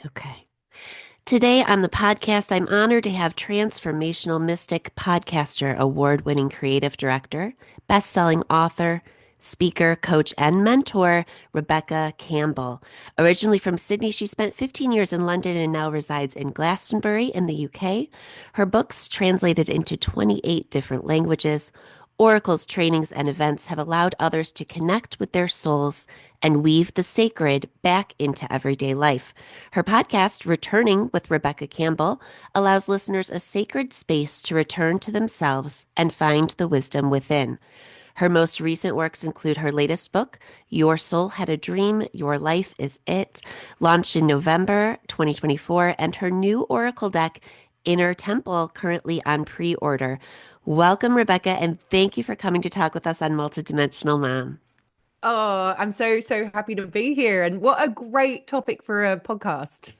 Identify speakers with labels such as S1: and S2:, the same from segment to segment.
S1: Okay. Today on the podcast, I'm honored to have transformational mystic podcaster, award winning creative director, best selling author, speaker, coach, and mentor, Rebecca Campbell. Originally from Sydney, she spent 15 years in London and now resides in Glastonbury in the UK. Her books, translated into 28 different languages, Oracle's trainings and events have allowed others to connect with their souls and weave the sacred back into everyday life. Her podcast, Returning with Rebecca Campbell, allows listeners a sacred space to return to themselves and find the wisdom within. Her most recent works include her latest book, Your Soul Had a Dream, Your Life Is It, launched in November 2024, and her new Oracle deck, Inner Temple, currently on pre order. Welcome, Rebecca, and thank you for coming to talk with us on Multidimensional Mom.
S2: Oh, I'm so happy to be here. And what a great topic for a podcast.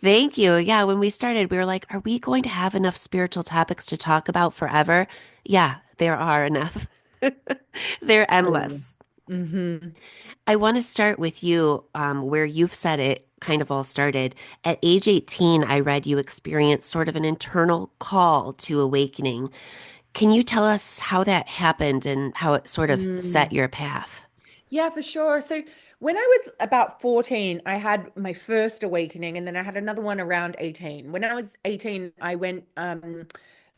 S1: Thank you. Yeah, when we started, we were like, are we going to have enough spiritual topics to talk about forever? Yeah, there are enough. They're
S2: Oh.
S1: endless.
S2: hmm
S1: I want to start with you, where you've said it kind of all started. At age 18, I read you experienced sort of an internal call to awakening. Can you tell us how that happened and how it sort of set
S2: Mm.
S1: your path?
S2: Yeah, for sure. So when I was about 14, I had my first awakening, and then I had another one around 18. When I was 18, I went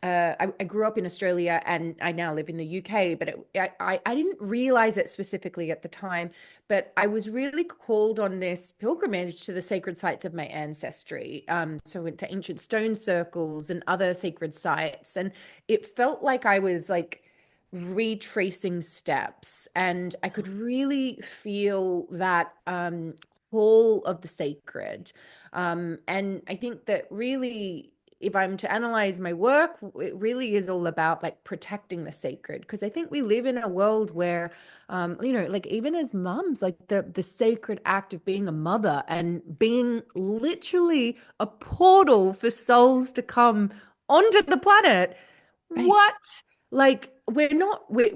S2: I grew up in Australia and I now live in the UK, but I didn't realize it specifically at the time, but I was really called on this pilgrimage to the sacred sites of my ancestry. So I went to ancient stone circles and other sacred sites, and it felt like I was like retracing steps, and I could really feel that call of the sacred. And I think that really, if I'm to analyze my work, it really is all about like protecting the sacred, because I think we live in a world where, like even as mums, like the sacred act of being a mother and being literally a portal for souls to come onto the planet.
S1: Right.
S2: What? Like we're not we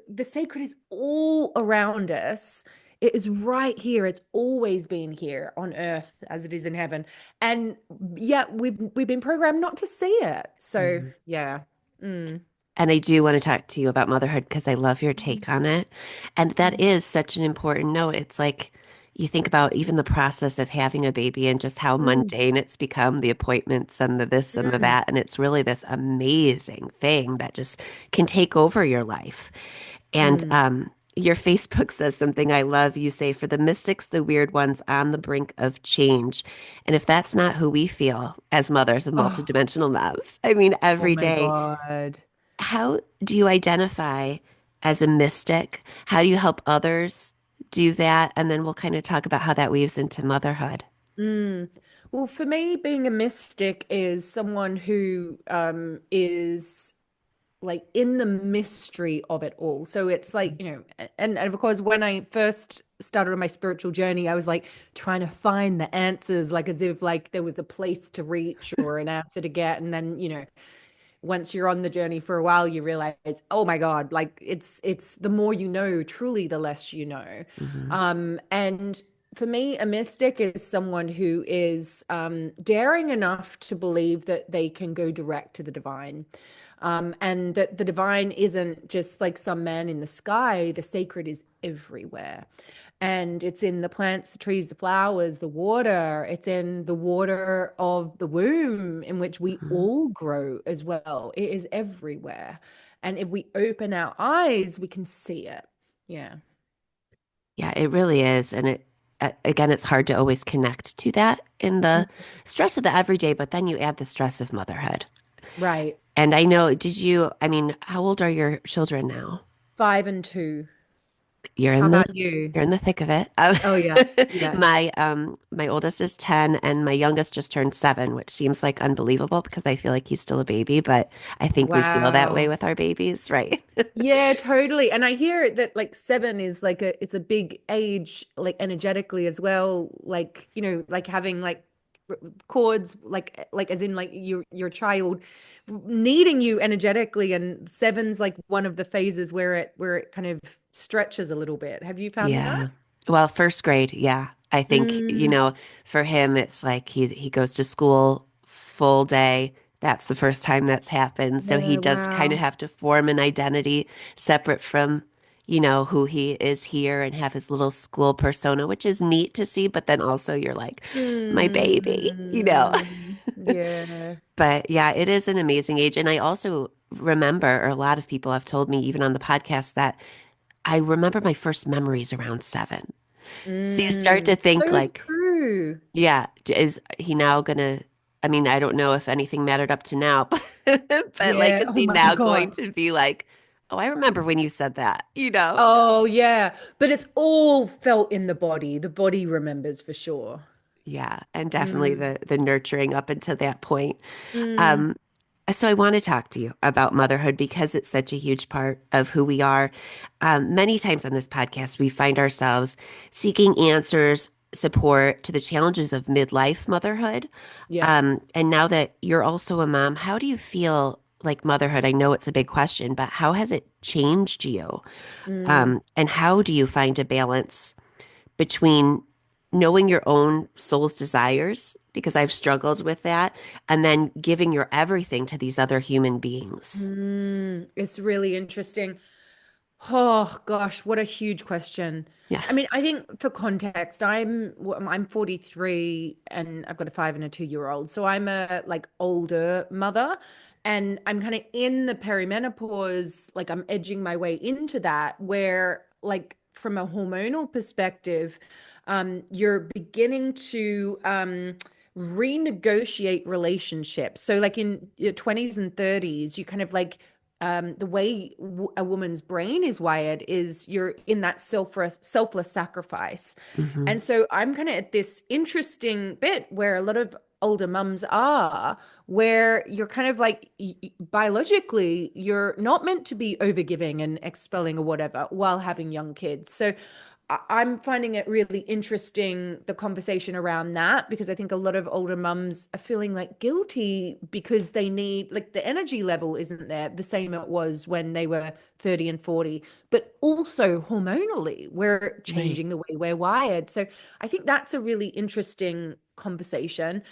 S2: the sacred is all around us. It is right here. It's always been here on earth as it is in heaven. And yet we've been programmed not to see it. So
S1: Mhm.
S2: yeah. Mm.
S1: And I do want to talk to you about motherhood because I love your take on it. And that
S2: Mhm.
S1: is such an important note. It's like you think about even the process of having a baby and just how
S2: Mm.
S1: mundane it's become, the appointments and the this and the
S2: Mm.
S1: that. And it's really this amazing thing that just can take over your life. And
S2: Mm.
S1: your Facebook says something I love. You say, for the mystics, the weird ones on the brink of change. And if that's not who we feel as mothers of
S2: Oh,
S1: multidimensional moms, I mean,
S2: oh
S1: every
S2: my
S1: day,
S2: God.
S1: how do you identify as a mystic? How do you help others do that? And then we'll kind of talk about how that weaves into motherhood.
S2: Mm. Well, for me, being a mystic is someone who is like in the mystery of it all. So it's like, and of course, when I first started on my spiritual journey, I was like trying to find the answers, like as if like there was a place to reach or an answer to get. And then, once you're on the journey for a while, you realize, oh my God, like it's the more you know, truly the less you know.
S1: Hmm.
S2: And for me, a mystic is someone who is daring enough to believe that they can go direct to the divine. And that the divine isn't just like some man in the sky, the sacred is everywhere. And it's in the plants, the trees, the flowers, the water. It's in the water of the womb in which we
S1: Hmm.
S2: all grow as well. It is everywhere. And if we open our eyes, we can see it. Yeah.
S1: Yeah, it really is. And again, it's hard to always connect to that in the stress of the everyday, but then you add the stress of motherhood.
S2: Right.
S1: And I know, I mean, how old are your children now?
S2: 5 and 2.
S1: You're
S2: How
S1: in the
S2: about you?
S1: you're in the thick of it.
S2: Oh, yeah. Yeah.
S1: My oldest is 10 and my youngest just turned 7, which seems like unbelievable because I feel like he's still a baby, but I think we feel that way
S2: Wow.
S1: with our babies, right?
S2: Yeah, totally. And I hear that like 7 is like it's a big age, like energetically as well. Like, like having like chords, like as in like your child needing you energetically, and seven's like one of the phases where it kind of stretches a little bit. Have you found
S1: Yeah.
S2: that?
S1: Well, first grade, yeah. I think,
S2: Mm,
S1: for him it's like he goes to school full day. That's the first time that's happened. So he
S2: yeah,
S1: does kind of
S2: wow.
S1: have to form an identity separate from, who he is here and have his little school persona, which is neat to see, but then also you're like, my baby.
S2: Yeah.
S1: But yeah, it is an amazing age. And I also remember, or a lot of people have told me, even on the podcast, that I remember my first memories around 7. So you start to think
S2: So
S1: like,
S2: true.
S1: yeah, is he now gonna, I mean, I don't know if anything mattered up to now, but like,
S2: Yeah.
S1: is
S2: Oh
S1: he
S2: my
S1: now going
S2: God.
S1: to be like, oh, I remember when you said that?
S2: Oh, yeah. But it's all felt in the body. The body remembers for sure.
S1: Yeah, and definitely
S2: Mm,
S1: the nurturing up until that point.
S2: mm,
S1: Um, so I want to talk to you about motherhood because it's such a huge part of who we are. Many times on this podcast, we find ourselves seeking answers, support to the challenges of midlife motherhood.
S2: yeah.
S1: And now that you're also a mom, how do you feel like motherhood? I know it's a big question, but how has it changed you?
S2: Mm,
S1: And how do you find a balance between knowing your own soul's desires, because I've struggled with that, and then giving your everything to these other human beings?
S2: it's really interesting. Oh gosh, what a huge question.
S1: Yeah.
S2: I mean, I think for context, I'm 43 and I've got a 5 and a 2-year-old. So I'm a like older mother and I'm kind of in the perimenopause, like I'm edging my way into that where like from a hormonal perspective, you're beginning to renegotiate relationships. So like in your 20s and 30s, you kind of like the way a woman's brain is wired is you're in that selfless sacrifice.
S1: Hmm.
S2: And so I'm kind of at this interesting bit where a lot of older mums are, where you're kind of like biologically, you're not meant to be overgiving and expelling or whatever while having young kids. So I'm finding it really interesting, the conversation around that, because I think a lot of older mums are feeling like guilty because they need, like, the energy level isn't there the same it was when they were 30 and 40, but also hormonally, we're
S1: Right.
S2: changing the way we're wired. So I think that's a really interesting conversation.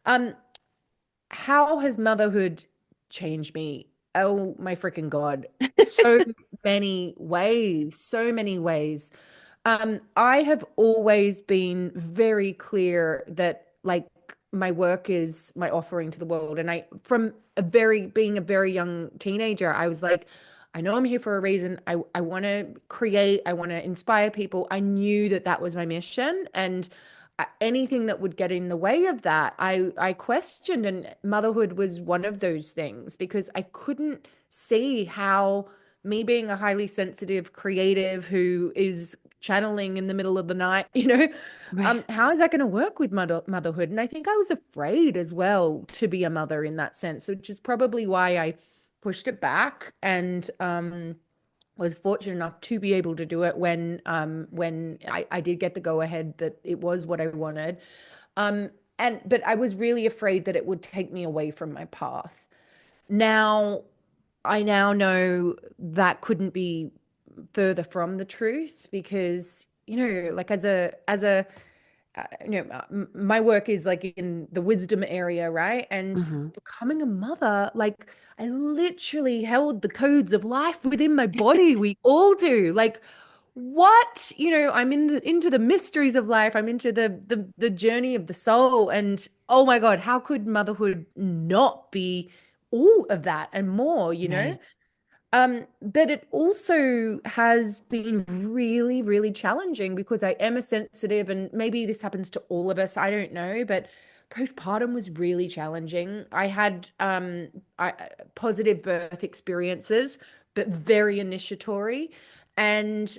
S2: Um, how has motherhood changed me? Oh my freaking God. So many ways, so many ways. I have always been very clear that like my work is my offering to the world. And I, from being a very young teenager, I was like, I know I'm here for a reason. I want to create, I want to inspire people. I knew that that was my mission. And anything that would get in the way of that, I questioned. And motherhood was one of those things because I couldn't see how me being a highly sensitive creative who is channeling in the middle of the night,
S1: Right.
S2: how is that going to work with motherhood? And I think I was afraid as well to be a mother in that sense, which is probably why I pushed it back and was fortunate enough to be able to do it when I did get the go ahead that it was what I wanted. Um, but I was really afraid that it would take me away from my path. Now I now know that couldn't be further from the truth because like my work is like in the wisdom area, right? And
S1: Hmm.
S2: becoming a mother, like I literally held the codes of life within my body. We all do. Like what? I'm into the mysteries of life. I'm into the journey of the soul. And oh my God, how could motherhood not be all of that and more, you know?
S1: Right.
S2: But it also has been really, really challenging because I am a sensitive, and maybe this happens to all of us, I don't know, but postpartum was really challenging. I had positive birth experiences, but very initiatory. And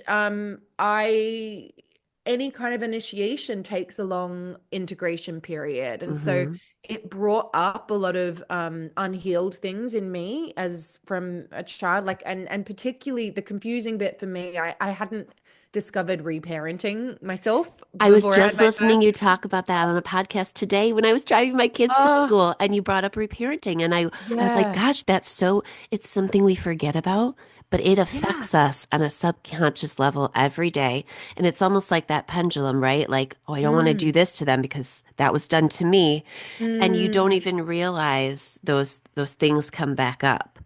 S2: I any kind of initiation takes a long integration period. And so
S1: Hmm.
S2: it brought up a lot of unhealed things in me as from a child, like and particularly the confusing bit for me, I hadn't discovered reparenting myself
S1: I was
S2: before I had
S1: just
S2: my
S1: listening
S2: first.
S1: you talk about that on a podcast today when I was driving my kids to
S2: Oh,
S1: school and you brought up reparenting and I was like,
S2: yeah.
S1: gosh, it's something we forget about, but it
S2: Yeah.
S1: affects us on a subconscious level every day. And it's almost like that pendulum, right? Like, oh, I don't want to do
S2: Mm.
S1: this to them because that was done to me. And you don't
S2: Mm.
S1: even realize those things come back up.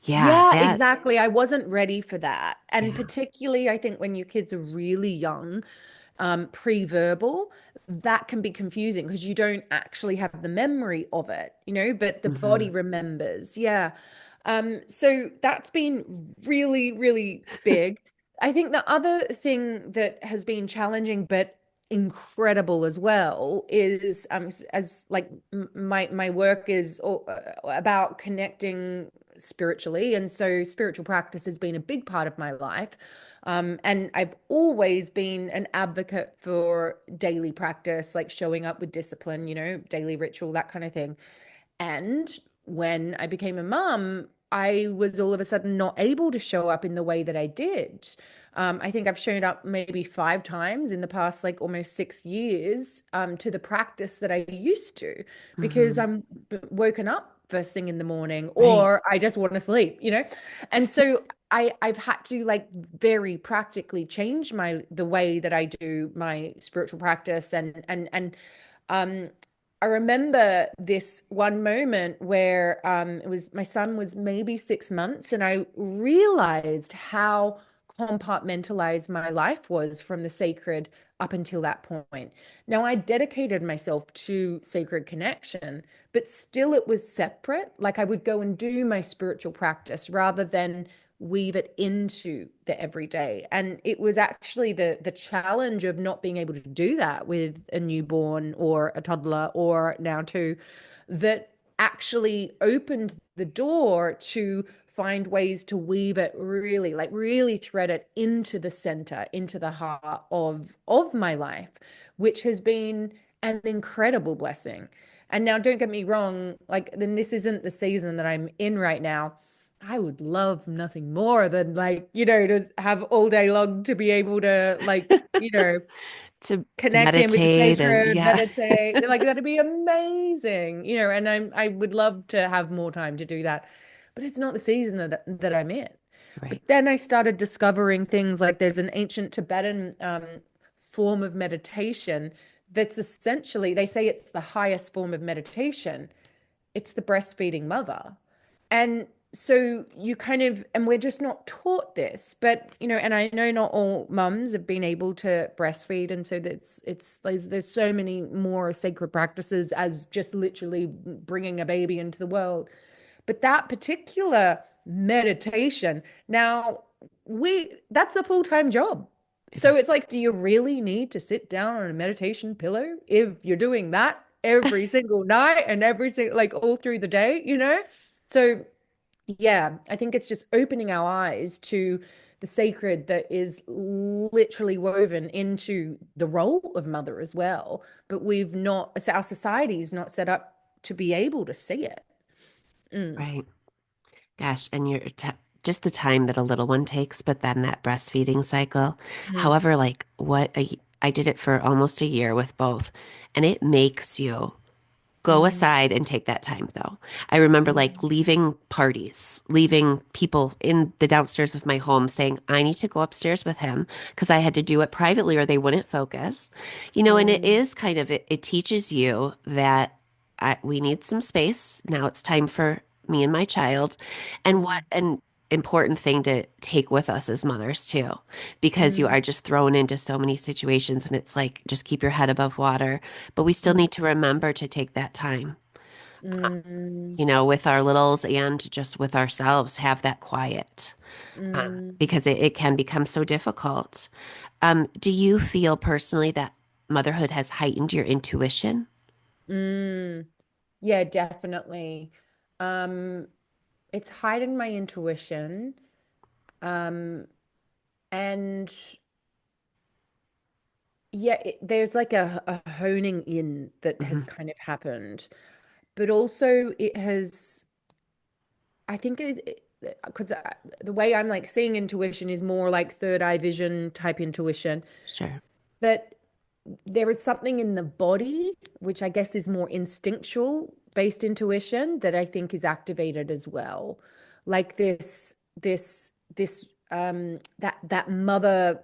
S1: Yeah,
S2: Yeah,
S1: that,
S2: exactly. I wasn't ready for that. And
S1: yeah.
S2: particularly, I think when your kids are really young, pre-verbal, that can be confusing because you don't actually have the memory of it, but the body
S1: Hmm.
S2: remembers. Yeah. So that's been really, really big. I think the other thing that has been challenging but incredible as well is as like my work is about connecting spiritually, and so spiritual practice has been a big part of my life. And I've always been an advocate for daily practice, like showing up with discipline, daily ritual, that kind of thing. And when I became a mum, I was all of a sudden not able to show up in the way that I did. I think I've shown up maybe 5 times in the past, like almost 6 years, to the practice that I used to, because
S1: Hmm.
S2: I'm woken up first thing in the morning,
S1: Right.
S2: or I just want to sleep. And so I've had to like very practically change the way that I do my spiritual practice, and um I remember this one moment where it was my son was maybe 6 months, and I realized how compartmentalized my life was from the sacred up until that point. Now, I dedicated myself to sacred connection, but still it was separate. Like I would go and do my spiritual practice rather than weave it into the everyday. And it was actually the challenge of not being able to do that with a newborn or a toddler or now two, that actually opened the door to find ways to weave it really, like really thread it into the center, into the heart of my life, which has been an incredible blessing. And now don't get me wrong, like then this isn't the season that I'm in right now. I would love nothing more than like, to have all day long to be able to like,
S1: To
S2: connect in with the
S1: meditate and
S2: sacred,
S1: yeah.
S2: meditate. Like that'd be amazing, and I would love to have more time to do that. But it's not the season that I'm in. But
S1: Right.
S2: then I started discovering things like there's an ancient Tibetan form of meditation that's essentially, they say it's the highest form of meditation. It's the breastfeeding mother. And so you kind of, and we're just not taught this, but and I know not all mums have been able to breastfeed, and so it's there's so many more sacred practices as just literally bringing a baby into the world. But that particular meditation, now we that's a full-time job.
S1: It
S2: So it's
S1: is.
S2: like, do you really need to sit down on a meditation pillow if you're doing that every single night and every single like all through the day? So yeah, I think it's just opening our eyes to the sacred that is literally woven into the role of mother as well. But we've not, our society is not set up to be able to see it. Mm,
S1: Right. Gosh, and just the time that a little one takes, but then that breastfeeding cycle.
S2: mm,
S1: However, like I did it for almost a year with both, and it makes you go
S2: mm,
S1: aside and take that time, though. I remember like
S2: mm,
S1: leaving parties, leaving people in the downstairs of my home saying, I need to go upstairs with him because I had to do it privately or they wouldn't focus. And it
S2: mm,
S1: is kind of, it teaches you that we need some space. Now it's time for me and my child. And what
S2: mm,
S1: an important thing to take with us as mothers, too, because you are
S2: mm,
S1: just thrown into so many situations and it's like, just keep your head above water. But we still
S2: mm,
S1: need to remember to take that time,
S2: mm,
S1: with our littles and just with ourselves, have that quiet,
S2: mm,
S1: because it can become so difficult. Do you feel personally that motherhood has heightened your intuition?
S2: mm. Yeah, definitely. Um, it's heightened my intuition. Um, and yeah, there's like a honing in that has
S1: Hmm.
S2: kind of happened, but also it has, I think it because the way I'm like seeing intuition is more like third eye vision type intuition,
S1: Sure.
S2: but there is something in the body, which I guess is more instinctual based intuition that I think is activated as well. Like this this that mother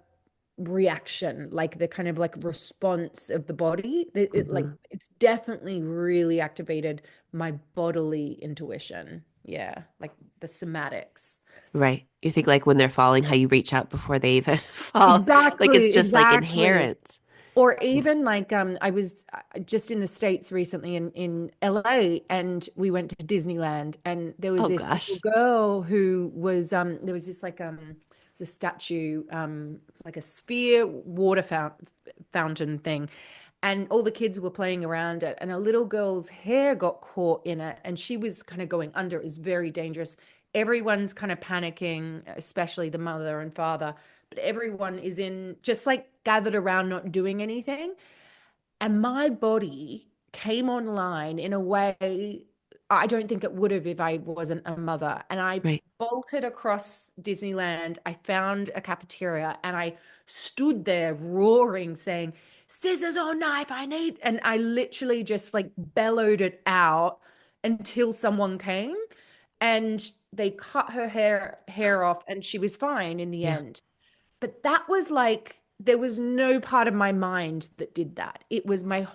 S2: reaction, like the kind of like response of the body. Like
S1: Hmm.
S2: it's definitely really activated my bodily intuition. Yeah, like the somatics.
S1: Right. You think like when they're falling, how you reach out before they even fall. Like it's
S2: Exactly,
S1: just like
S2: exactly.
S1: inherent.
S2: Or
S1: Yeah.
S2: even like I was just in the States recently in LA, and we went to Disneyland, and there was
S1: Oh
S2: this little
S1: gosh.
S2: girl who was there was this like it's a statue, it's like a sphere water fountain thing, and all the kids were playing around it, and a little girl's hair got caught in it, and she was kind of going under. It was very dangerous. Everyone's kind of panicking, especially the mother and father, but everyone is in just like gathered around not doing anything. And my body came online in a way I don't think it would have if I wasn't a mother. And I
S1: Right.
S2: bolted across Disneyland. I found a cafeteria and I stood there roaring, saying, "Scissors or knife, I need." And I literally just like bellowed it out until someone came, and they cut her hair off, and she was fine in the
S1: Yeah.
S2: end. But that was like there was no part of my mind that did that. It was my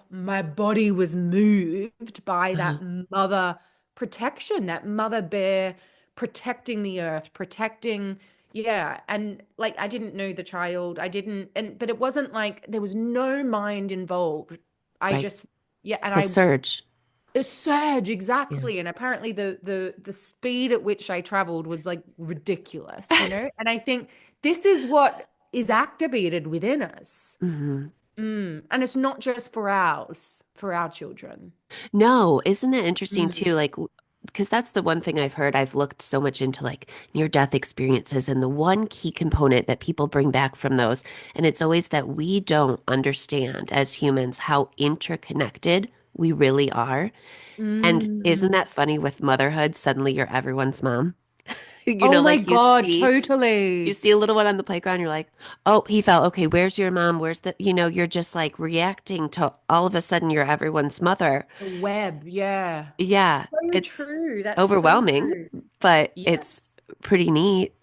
S2: body was moved by
S1: Uh-huh.
S2: that mother protection, that mother bear protecting the earth, protecting, yeah. And like I didn't know the child. I didn't, and but it wasn't like there was no mind involved. I
S1: Right.
S2: just, yeah, and
S1: It's a
S2: I
S1: surge.
S2: a surge,
S1: Yeah.
S2: exactly. And apparently the speed at which I traveled was like ridiculous, you know? And I think this is what is activated within us.
S1: Hmm.
S2: And it's not just for ours, for our children.
S1: No, isn't it interesting
S2: Mm.
S1: too? Like, because that's the one thing I've heard. I've looked so much into like near-death experiences, and the one key component that people bring back from those, and it's always that we don't understand as humans how interconnected we really are. And isn't
S2: Mm.
S1: that funny with motherhood? Suddenly you're everyone's mom. You
S2: Oh
S1: know,
S2: my
S1: like
S2: God,
S1: you
S2: totally.
S1: see a little one on the playground, you're like, oh, he fell. Okay, where's your mom? Where's the, you're just like reacting to all of a sudden you're everyone's mother.
S2: The web, yeah.
S1: Yeah,
S2: So
S1: it's
S2: true. That's so
S1: overwhelming,
S2: true.
S1: but it's
S2: Yes.
S1: pretty neat.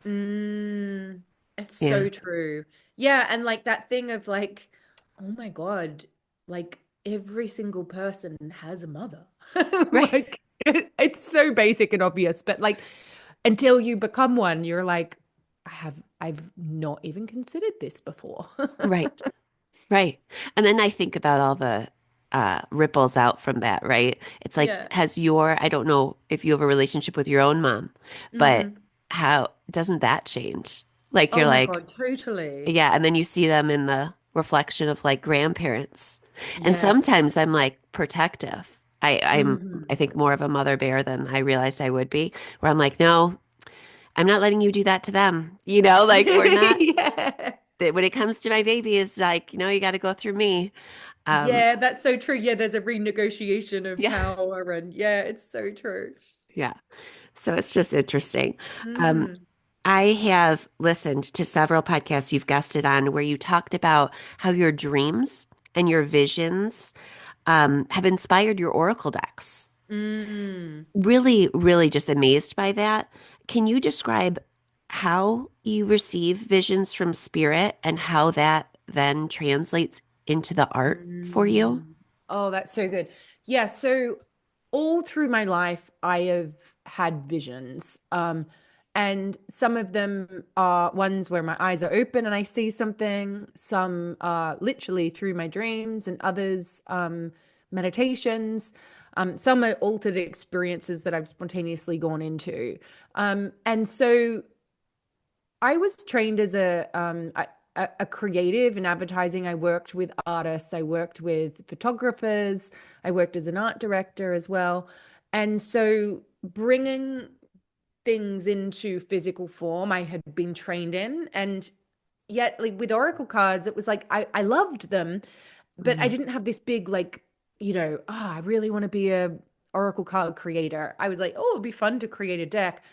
S2: Mm, it's
S1: Yeah,
S2: so true. Yeah, and like that thing of like, oh my God, like every single person has a mother.
S1: right,
S2: Like it's so basic and obvious, but like until you become one, you're like, I've not even considered this before.
S1: right, right. And then I think about all the ripples out from that, right? It's like,
S2: Yeah.
S1: I don't know if you have a relationship with your own mom, but
S2: Hmm.
S1: how doesn't that change? Like,
S2: Oh
S1: you're
S2: my
S1: like,
S2: God, totally.
S1: yeah, and then you see them in the reflection of like grandparents. And
S2: Yes.
S1: sometimes I'm like protective. I
S2: Hmm.
S1: think more of a mother bear than I realized I would be, where I'm like, no, I'm not letting you do that to them. Like we're not
S2: Yeah.
S1: that when it comes to my baby is like, you got to go through me. Um,
S2: Yeah, that's so true. Yeah, there's a renegotiation of
S1: yeah,
S2: power, and yeah, it's so true.
S1: yeah. So it's just interesting. Um,
S2: Mm.
S1: I have listened to several podcasts you've guested on where you talked about how your dreams and your visions have inspired your oracle decks.
S2: Mm.
S1: Really, really just amazed by that. Can you describe how you receive visions from spirit and how that then translates into the art for you?
S2: Mm. Oh, that's so good. Yeah, so all through my life, I have had visions. And some of them are ones where my eyes are open and I see something, some are literally through my dreams, and others, meditations. Some are altered experiences that I've spontaneously gone into. And so I was trained as a creative in advertising. I worked with artists, I worked with photographers, I worked as an art director as well. And so bringing things into physical form, I had been trained in. And yet, like with Oracle cards, it was like I loved them, but I
S1: Mhm.
S2: didn't have this big, like, I really want to be a Oracle card creator. I was like, oh, it'd be fun to create a deck.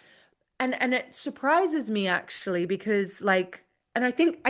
S2: And it surprises me actually because like, and I think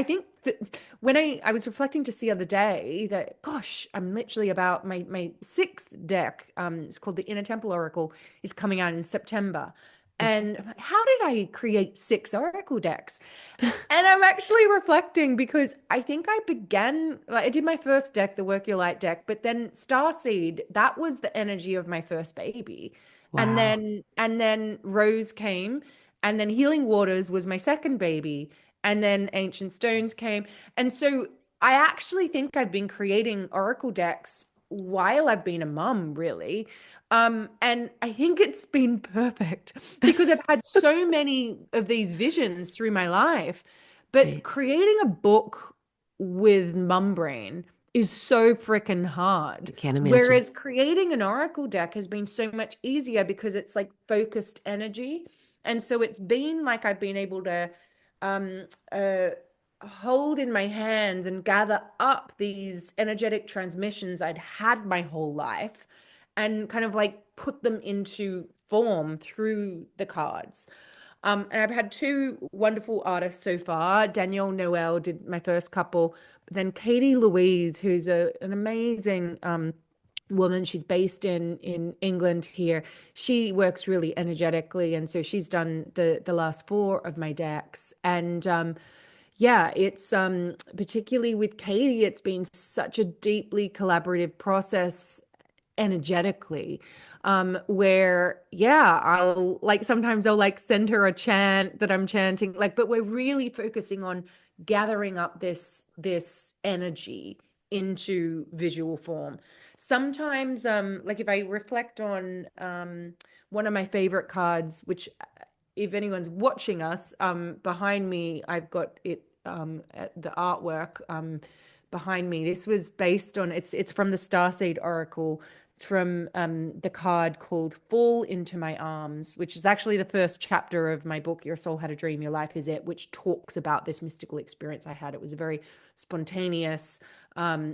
S2: that when I was reflecting just the other day that gosh, I'm literally about my sixth deck, it's called the Inner Temple Oracle, is coming out in September. And I'm like, how did I create 6 oracle decks? And I'm actually reflecting because I think I began, like, I did my first deck, the Work Your Light deck, but then Starseed, that was the energy of my first baby. And
S1: Wow.
S2: then Rose came, and then Healing Waters was my second baby, and then Ancient Stones came. And so I actually think I've been creating oracle decks while I've been a mum, really. And I think it's been perfect because I've had so many of these visions through my life. But
S1: Right.
S2: creating a book with mum brain is so freaking hard.
S1: I can't imagine.
S2: Whereas creating an oracle deck has been so much easier because it's like focused energy. And so it's been like I've been able to um, uh, hold in my hands and gather up these energetic transmissions I'd had my whole life and kind of like put them into form through the cards. And I've had 2 wonderful artists so far. Danielle Noel did my first couple, but then Katie Louise, who's an amazing woman. She's based in England here. She works really energetically, and so she's done the last 4 of my decks. And yeah, it's particularly with Katie, it's been such a deeply collaborative process energetically, where yeah, I'll like sometimes I'll like send her a chant that I'm chanting, like, but we're really focusing on gathering up this energy into visual form. Sometimes like if I reflect on one of my favorite cards, which if anyone's watching us, behind me I've got it, the artwork behind me. This was based on, it's from the Starseed Oracle. It's from the card called Fall Into My Arms, which is actually the first chapter of my book, Your Soul Had a Dream, Your Life Is It, which talks about this mystical experience I had. It was a very spontaneous,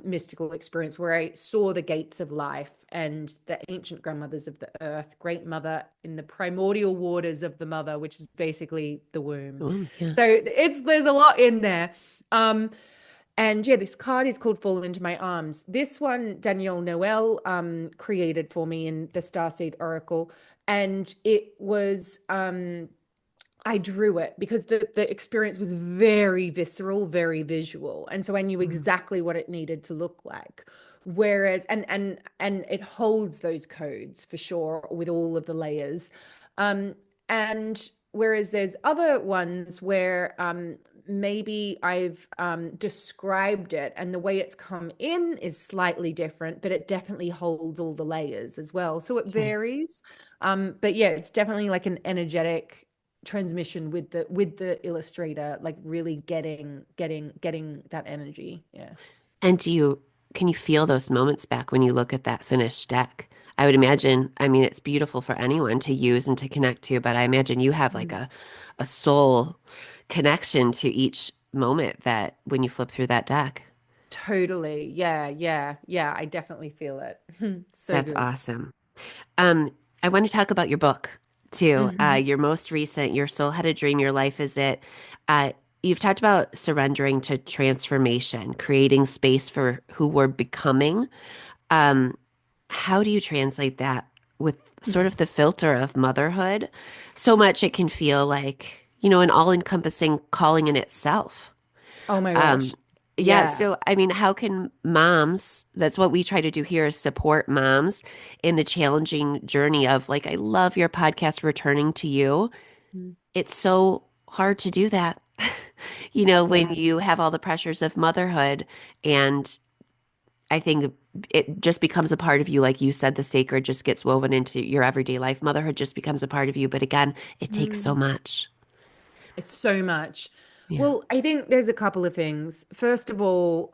S2: mystical experience where I saw the gates of life and the ancient grandmothers of the earth, great mother in the primordial waters of the mother, which is basically the womb.
S1: Yeah.
S2: So there's a lot in there. And yeah, this card is called Fall Into My Arms. This one, Danielle Noel created for me in the Starseed Oracle. And it was, I drew it because the experience was very visceral, very visual. And so I knew
S1: Mm.
S2: exactly what it needed to look like. Whereas, and it holds those codes for sure with all of the layers. And whereas there's other ones where maybe I've described it and the way it's come in is slightly different, but it definitely holds all the layers as well. So it
S1: Okay.
S2: varies. But yeah, it's definitely like an energetic transmission with the illustrator, like really getting that energy. Yeah.
S1: And can you feel those moments back when you look at that finished deck? I would imagine, I mean, it's beautiful for anyone to use and to connect to, but I imagine you have like
S2: Mm.
S1: a soul connection to each moment that when you flip through that deck.
S2: Totally. Yeah, yeah. I definitely feel it. So
S1: That's
S2: good.
S1: awesome. Um, I want to talk about your book too.
S2: Mhm.
S1: Your most recent, Your Soul Had a Dream, Your Life Is It. Uh, you've talked about surrendering to transformation, creating space for who we're becoming. Um, how do you translate that with sort of the filter of motherhood? So much it can feel like, an all-encompassing calling in itself.
S2: Oh my
S1: Um,
S2: gosh.
S1: yeah,
S2: Yeah.
S1: so I mean, how can moms, that's what we try to do here is support moms in the challenging journey of like, I love your podcast, Returning to You.
S2: Mm.
S1: It's so hard to do that, when
S2: Yeah.
S1: you have all the pressures of motherhood. And I think it just becomes a part of you. Like you said, the sacred just gets woven into your everyday life. Motherhood just becomes a part of you. But again, it takes so
S2: Mm.
S1: much.
S2: So much.
S1: Yeah.
S2: Well, I think there's a couple of things. First of all,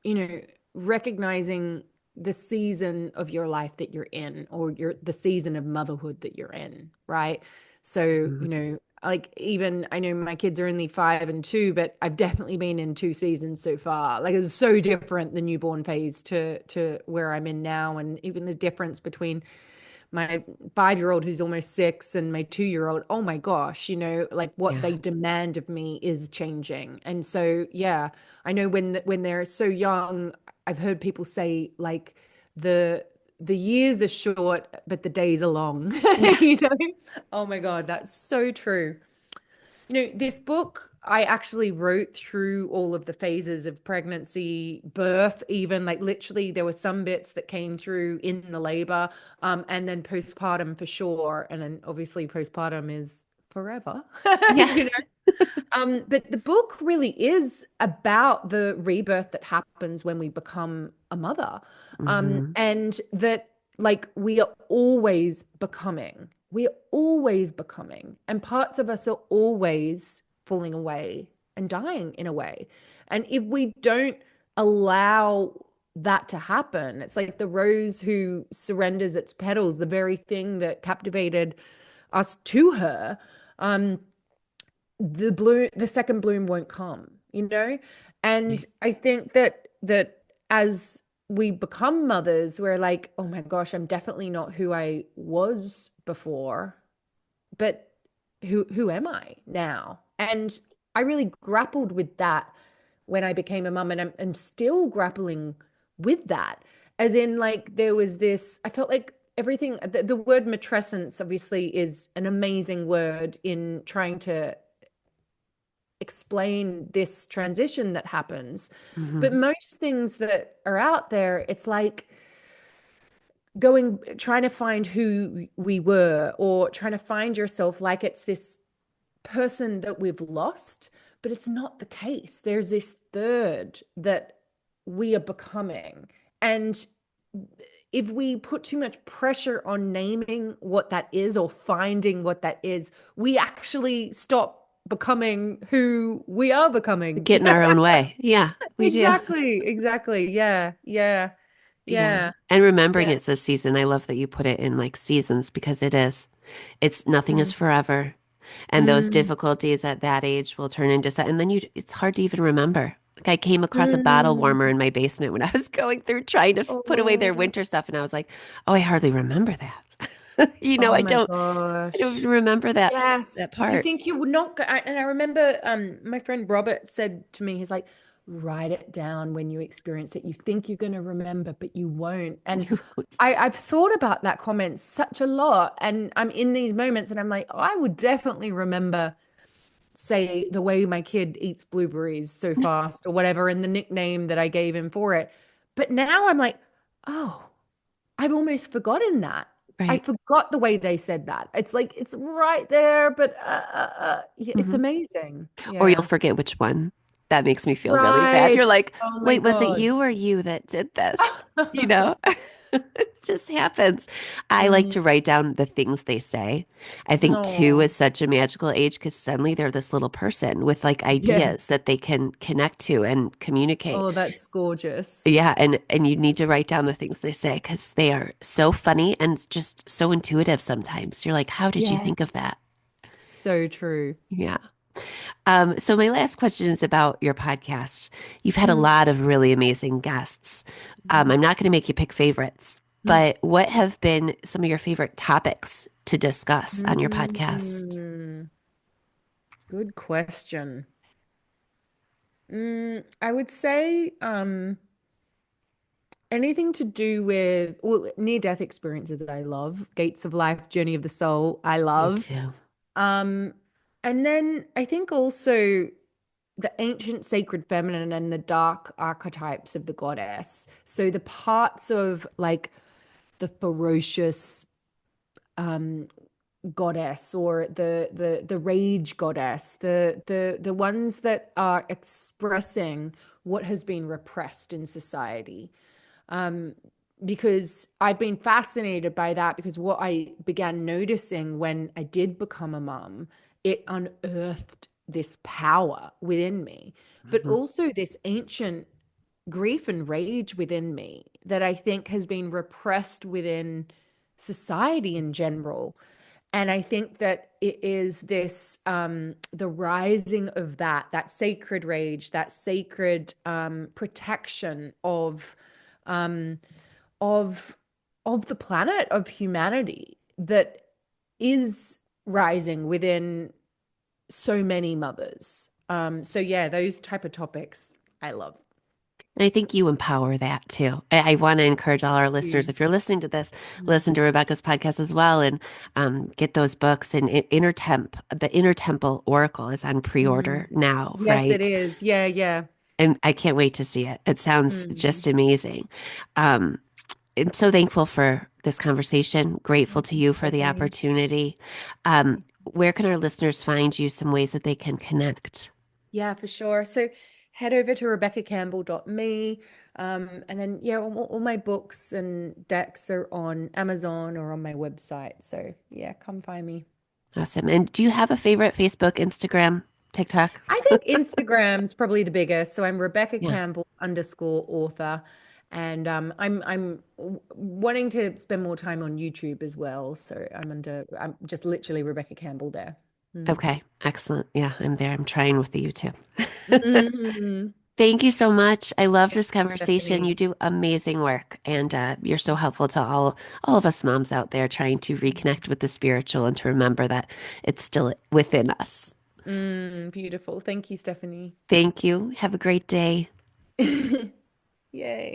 S2: you know, recognizing the season of your life that you're in, or the season of motherhood that you're in, right? So,
S1: Mhm.
S2: like even I know my kids are only 5 and 2, but I've definitely been in 2 seasons so far. Like it's so different the newborn phase to where I'm in now, and even the difference between my 5-year-old who's almost 6 and my 2-year-old. Oh my gosh, like what
S1: Yeah.
S2: they demand of me is changing. And so yeah, I know when they're so young, I've heard people say like the the years are short, but the days are long.
S1: Yeah.
S2: You know? Oh my God, that's so true. This book I actually wrote through all of the phases of pregnancy, birth, even like literally there were some bits that came through in the labor, and then postpartum for sure. And then obviously postpartum is forever,
S1: Yeah.
S2: you know. But the book really is about the rebirth that happens when we become a mother.
S1: Hmm.
S2: And that like we are always becoming. We are always becoming. And parts of us are always falling away and dying in a way. And if we don't allow that to happen, it's like the rose who surrenders its petals, the very thing that captivated us to her. Um, the second bloom won't come, you know? And
S1: Right.
S2: I think that as we become mothers, we're like, oh my gosh, I'm definitely not who I was before, but who am I now? And I really grappled with that when I became a mum, and I'm still grappling with that. As in, like, there was this, I felt like everything, the word matrescence obviously is an amazing word in trying to explain this transition that happens. But
S1: Hmm.
S2: most things that are out there, it's like trying to find who we were, or trying to find yourself like it's this person that we've lost, but it's not the case. There's this third that we are becoming. And if we put too much pressure on naming what that is or finding what that is, we actually stop becoming who we are becoming.
S1: Get in our own way. Yeah, we do.
S2: Exactly, exactly. Yeah, yeah,
S1: Yeah.
S2: yeah,
S1: And remembering
S2: yeah.
S1: it's a season. I love that you put it in like seasons because it is. It's nothing is
S2: Mm,
S1: forever. And those
S2: mm,
S1: difficulties at that age will turn into something. And then it's hard to even remember. Like I came across a bottle
S2: mm.
S1: warmer in my basement when I was going through trying to put away their
S2: Oh,
S1: winter stuff. And I was like, oh, I hardly remember that.
S2: oh my
S1: I don't
S2: gosh.
S1: even remember
S2: Yes,
S1: that
S2: you
S1: part.
S2: think you would not go, and I remember my friend Robert said to me, he's like, write it down when you experience it. You think you're going to remember, but you won't. And I've thought about that comment such a lot. And I'm in these moments and I'm like, oh, I would definitely remember, say, the way my kid eats blueberries so fast or whatever, and the nickname that I gave him for it. But now I'm like, oh, I've almost forgotten that. I
S1: Right.
S2: forgot the way they said that. It's like it's right there, but yeah, it's
S1: Hmm.
S2: amazing.
S1: Or you'll
S2: Yeah.
S1: forget which one. That makes me feel really bad.
S2: Right.
S1: You're like,
S2: Oh my
S1: wait, was it
S2: God.
S1: you or you that did this? You know? It just happens. I like
S2: Mm,
S1: to write down the things they say. I think two
S2: no.
S1: is such a magical age because suddenly they're this little person with like
S2: Yeah.
S1: ideas that they can connect to and communicate.
S2: Oh, that's gorgeous.
S1: Yeah, and you need to write down the things they say because they are so funny and just so intuitive sometimes. You're like, how did you
S2: Yeah.
S1: think of that?
S2: So true.
S1: Yeah. So my last question is about your podcast. You've had a
S2: Mm,
S1: lot of really amazing guests.
S2: mm,
S1: I'm not going to make you pick favorites,
S2: mm,
S1: but what have been some of your favorite topics to discuss on your podcast?
S2: mm. Good question. I would say anything to do with, well, near-death experiences I love. Gates of Life, Journey of the Soul, I
S1: Me
S2: love.
S1: too.
S2: Um, and then I think also the ancient sacred feminine and the dark archetypes of the goddess. So the parts of like the ferocious um goddess, or the rage goddess, the ones that are expressing what has been repressed in society. Um, because I've been fascinated by that, because what I began noticing when I did become a mum, it unearthed this power within me, but
S1: Mhm.
S2: also this ancient grief and rage within me that I think has been repressed within society in general. And I think that it is this the rising of that sacred rage, that sacred protection um, of of the planet, of humanity, that is rising within so many mothers. So yeah, those type of topics I love.
S1: And I think you empower that too. I want to encourage all our listeners,
S2: You.
S1: if you're listening to this,
S2: Mm.
S1: listen to Rebecca's podcast as well and get those books. And the Inner Temple Oracle is on
S2: Mm.
S1: pre-order now,
S2: Yes, it
S1: right?
S2: is. Yeah, yeah.
S1: And I can't wait to see it. It sounds
S2: Mm.
S1: just amazing. Um, I'm so thankful for this conversation, grateful to
S2: Thanks,
S1: you for the
S2: Stephanie.
S1: opportunity. Where can our listeners find you? Some ways that they can connect?
S2: Yeah, for sure. So head over to rebeccacampbell.me. And then, yeah, all my books and decks are on Amazon or on my website. So, yeah, come find me.
S1: Awesome. And do you have a favorite Facebook, Instagram, TikTok?
S2: I think Instagram's probably the biggest. So I'm Rebecca
S1: Yeah.
S2: Campbell underscore author. And I'm wanting to spend more time on YouTube as well. So I'm just literally Rebecca Campbell there. Mm.
S1: Okay. Excellent. Yeah, I'm there. I'm trying with the YouTube.
S2: Mhm.
S1: Thank you so much. I love
S2: Thanks,
S1: this conversation. You
S2: Stephanie.
S1: do amazing work, and you're so helpful to all of us moms out there trying to reconnect with the spiritual and to remember that it's still within us.
S2: Beautiful. Thank you, Stephanie.
S1: Thank you. Have a great day.
S2: Yay.